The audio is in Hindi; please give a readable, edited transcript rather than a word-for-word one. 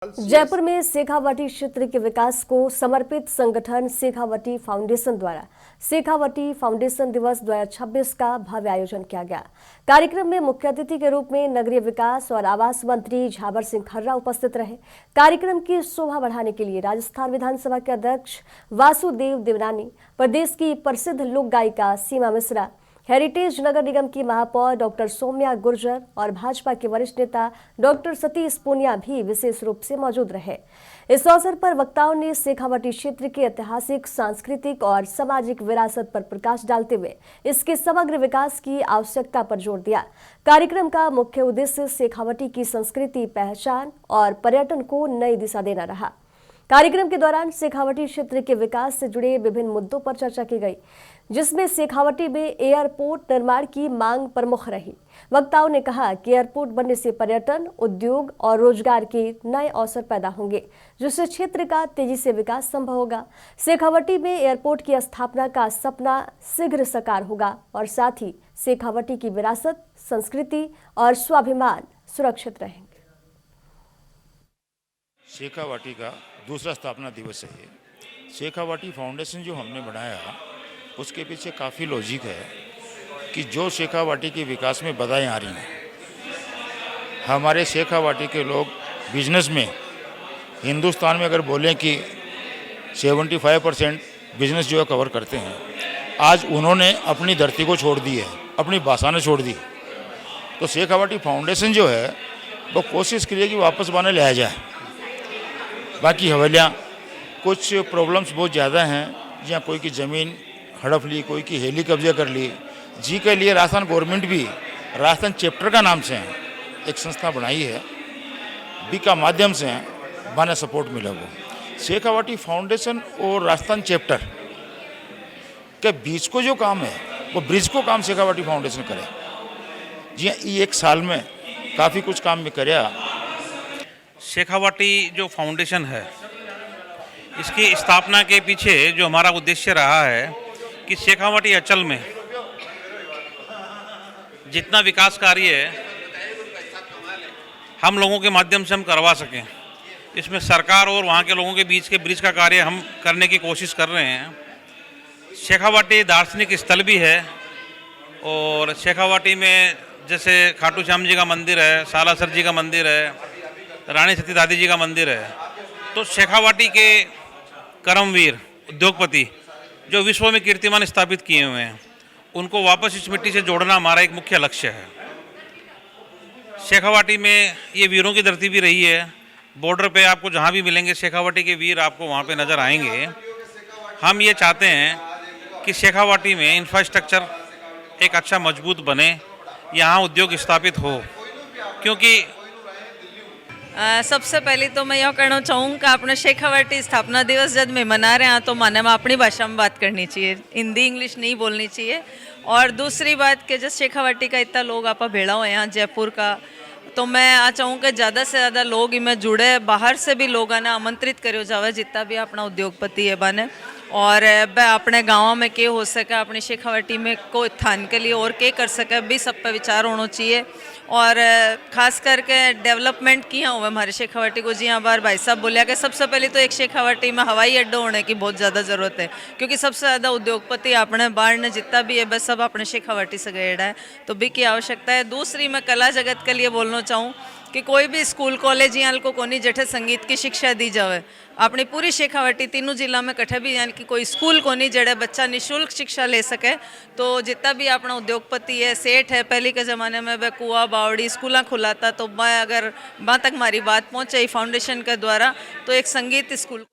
जयपुर में शेखावाटी क्षेत्र के विकास को समर्पित संगठन शेखावाटी फाउंडेशन द्वारा शेखावाटी फाउंडेशन दिवस 2026 का भव्य आयोजन किया गया। कार्यक्रम में मुख्य अतिथि के रूप में नगरीय विकास और आवास मंत्री झावर सिंह खर्रा उपस्थित रहे। कार्यक्रम की शोभा बढ़ाने के लिए राजस्थान विधानसभा के अध्यक्ष वासुदेव देवनानी, प्रदेश की प्रसिद्ध लोक गायिका सीमा मिश्रा, हेरिटेज नगर निगम की महापौर डॉक्टर सौम्या गुर्जर और भाजपा के वरिष्ठ नेता डॉक्टर सतीश पूनिया भी विशेष रूप से मौजूद रहे। इस अवसर पर वक्ताओं ने शेखावाटी क्षेत्र के ऐतिहासिक, सांस्कृतिक और सामाजिक विरासत पर प्रकाश डालते हुए इसके समग्र विकास की आवश्यकता पर जोर दिया। कार्यक्रम का मुख्य उद्देश्य शेखावाटी की संस्कृति, पहचान और पर्यटन को नई दिशा देना रहा। कार्यक्रम के दौरान शेखावाटी क्षेत्र के विकास से जुड़े विभिन्न मुद्दों पर चर्चा की गई, जिसमें शेखावाटी में एयरपोर्ट निर्माण की मांग प्रमुख रही। वक्ताओं ने कहा कि एयरपोर्ट बनने से पर्यटन, उद्योग और रोजगार के नए अवसर पैदा होंगे, जिससे क्षेत्र का तेजी से विकास संभव होगा। शेखावाटी में एयरपोर्ट की स्थापना का सपना शीघ्र साकार होगा और साथ ही शेखावाटी की विरासत, संस्कृति और स्वाभिमान सुरक्षित रहेंगे। शेखावाटी का दूसरा स्थापना दिवस है ये। शेखावाटी फाउंडेशन जो हमने बनाया उसके पीछे काफ़ी लॉजिक है कि जो शेखावाटी के विकास में बाधाएं आ रही हैं, हमारे शेखावाटी के लोग बिजनेस में हिंदुस्तान में अगर बोलें कि 75% बिजनेस जो है कवर करते हैं, आज उन्होंने अपनी धरती को छोड़ दी है, अपनी भाषा ने छोड़ दी। तो शेखावाटी फाउंडेशन जो है वो कोशिश करिए कि वापस बने लाया जाए। बाकी हवेलियाँ कुछ प्रॉब्लम्स बहुत ज़्यादा हैं, जहाँ कोई की ज़मीन हड़प ली, कोई की हेली कब्जे कर ली। जी के लिए राजस्थान गवर्नमेंट भी राजस्थान चैप्टर का नाम से एक संस्था बनाई है, बी का माध्यम से बने सपोर्ट मिला। वो शेखावाटी फाउंडेशन और राजस्थान चैप्टर के बीच को जो काम है वो ब्रिज को काम शेखावाटी फाउंडेशन करे। जी ये एक साल में काफ़ी कुछ काम में कराया। शेखावाटी जो फाउंडेशन है, इसकी स्थापना के पीछे जो हमारा उद्देश्य रहा है कि शेखावाटी अंचल में जितना विकास कार्य है हम लोगों के माध्यम से हम करवा सकें। इसमें सरकार और वहाँ के लोगों के बीच के ब्रिज का कार्य हम करने की कोशिश कर रहे हैं। शेखावाटी दार्शनिक स्थल भी है और शेखावाटी में जैसे खाटू श्याम जी का मंदिर है, सालासर जी का मंदिर है, रानी सती दादी जी का मंदिर है। तो शेखावाटी के कर्मवीर उद्योगपति जो विश्व में कीर्तिमान स्थापित किए हुए हैं, उनको वापस इस मिट्टी से जोड़ना हमारा एक मुख्य लक्ष्य है। शेखावाटी में ये वीरों की धरती भी रही है। बॉर्डर पे आपको जहाँ भी मिलेंगे शेखावाटी के वीर आपको वहाँ पे नज़र आएंगे। हम ये चाहते हैं कि शेखावाटी में इंफ्रास्ट्रक्चर एक अच्छा मजबूत बने, यहाँ उद्योग स्थापित हो। क्योंकि सबसे पहले तो मैं यह कहना चाहूँ कि आपने शेखावाटी स्थापना दिवस जब में मना रहे हैं तो माने में अपनी भाषा में बात करनी चाहिए, हिंदी इंग्लिश नहीं बोलनी चाहिए। और दूसरी बात कि जब शेखावाटी का इतना लोग आप भेड़ा हुए यहाँ जयपुर का, तो मैं आ चाहूँ कि ज़्यादा से ज़्यादा लोग इनमें जुड़े, बाहर से भी लोग आना आमंत्रित करो जावे, जितना भी अपना उद्योगपति है बने। और अपने गाँव में के हो सके, अपनी शेखावाटी में को स्थान के लिए और के कर सके भी सब पे विचार होना चाहिए। और ख़ास करके डेवलपमेंट किया हुआ हमारे शेखावाटी को। जी हाँ, बार भाई साहब बोलिया कि सबसे पहले तो एक शेखावाटी में हवाई अड्डा होने की बहुत ज़्यादा ज़रूरत है, क्योंकि सबसे ज़्यादा उद्योगपति अपने बाहर ने जितना भी है बस सब अपने शेखावाटी से गएड़ा है, तो भी की आवश्यकता है। दूसरी मैं कला जगत के लिए बोलना चाहूँ कि कोई भी स्कूल कॉलेज यहाँ को कोनी जठे संगीत की शिक्षा दी जाए। अपनी पूरी शेखावाटी तीनों जिला में कठे भी यानी कि कोई स्कूल कोनी जड़े बच्चा निःशुल्क शिक्षा ले सके। तो जितना भी अपना उद्योगपति है, सेठ है, पहले के ज़माने में वह कुआ बावड़ी स्कूल खुलाता, तो मैं अगर वहाँ तक हमारी बात पहुँचे फाउंडेशन के द्वारा तो एक संगीत स्कूल